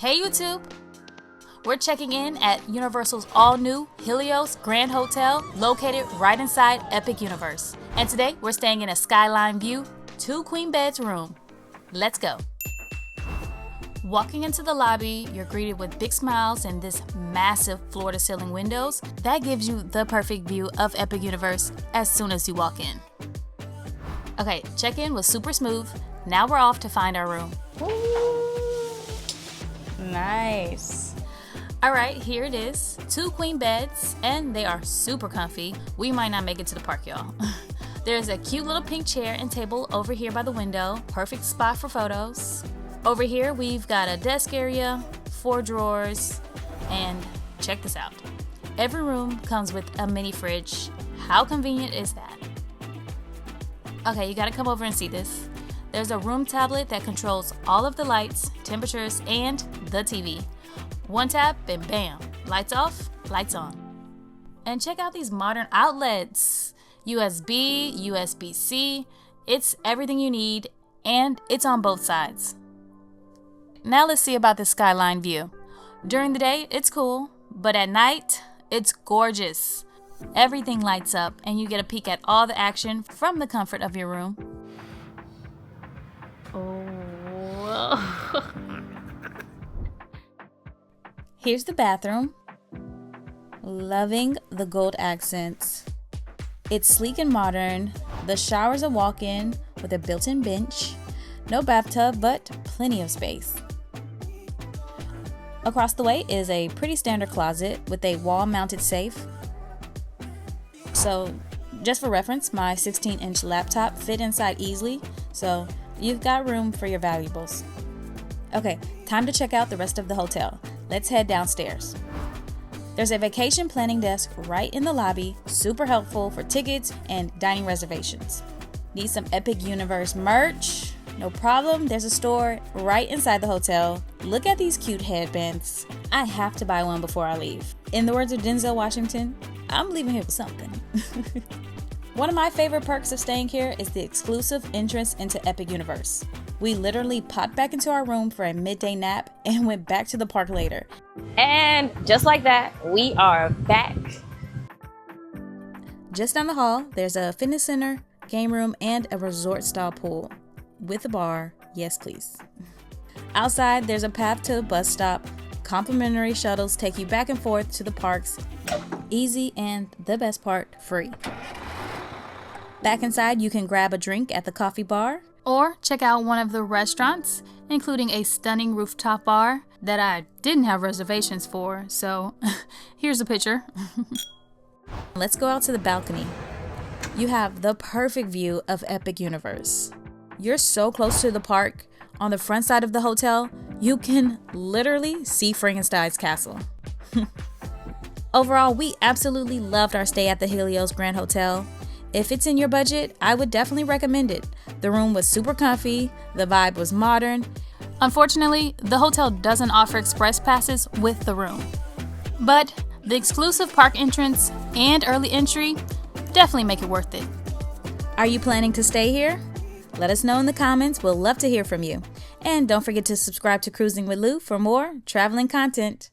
Hey YouTube! We're checking in at Universal's all-new Helios Grand Hotel, located right inside Epic Universe. And today, we're staying in a Skyline View, 2 queen beds room. Let's go. Walking into the lobby, you're greeted with big smiles and this massive floor-to-ceiling windows. That gives you the perfect view of Epic Universe as soon as you walk in. Okay, check-in was super smooth. Now we're off to find our room. Nice. All right, here it is. 2 queen beds, and they are super comfy. We might not make it to the park, y'all. There's a cute little pink chair and table over here by the window. Perfect spot for photos. Over here, we've got a desk area, 4 drawers, and check this out. Every room comes with a mini fridge. How convenient is that? Okay, you gotta come over and see this. There's a room tablet that controls all of the lights, temperatures, and the TV. One tap and bam, lights off, lights on. And check out these modern outlets. USB, USB-C, it's everything you need, and it's on both sides. Now let's see about the Skyline View. During the day, it's cool, but at night, it's gorgeous. Everything lights up, and you get a peek at all the action from the comfort of your room. Oh. Here's the bathroom. Loving the gold accents. It's sleek and modern. The shower's a walk-in with a built-in bench. No bathtub, but plenty of space. Across the way is a pretty standard closet with a wall-mounted safe. So, just for reference, my 16-inch laptop fit inside easily, so you've got room for your valuables. Okay, time to check out the rest of the hotel. Let's head downstairs. There's a vacation planning desk right in the lobby, super helpful for tickets and dining reservations. Need some Epic Universe merch? No problem, there's a store right inside the hotel. Look at these cute headbands. I have to buy one before I leave. In the words of Denzel Washington, I'm leaving here with something. One of my favorite perks of staying here is the exclusive entrance into Epic Universe. We literally popped back into our room for a midday nap and went back to the park later. And just like that, we are back. Just down the hall, there's a fitness center, game room, and a resort-style pool. With a bar, yes please. Outside, there's a path to a bus stop. Complimentary shuttles take you back and forth to the parks. Easy and, the best part, free. Back inside, you can grab a drink at the coffee bar or check out one of the restaurants, including a stunning rooftop bar that I didn't have reservations for, so here's a picture. Let's go out to the balcony. You have the perfect view of Epic Universe. You're so close to the park. On the front side of the hotel, you can literally see Frankenstein's castle. Overall, we absolutely loved our stay at the Helios Grand Hotel. If it's in your budget, I would definitely recommend it. The room was super comfy, the vibe was modern. Unfortunately, the hotel doesn't offer express passes with the room. But the exclusive park entrance and early entry definitely make it worth it. Are you planning to stay here? Let us know in the comments, we'll love to hear from you. And don't forget to subscribe to Cruising with Lou for more traveling content.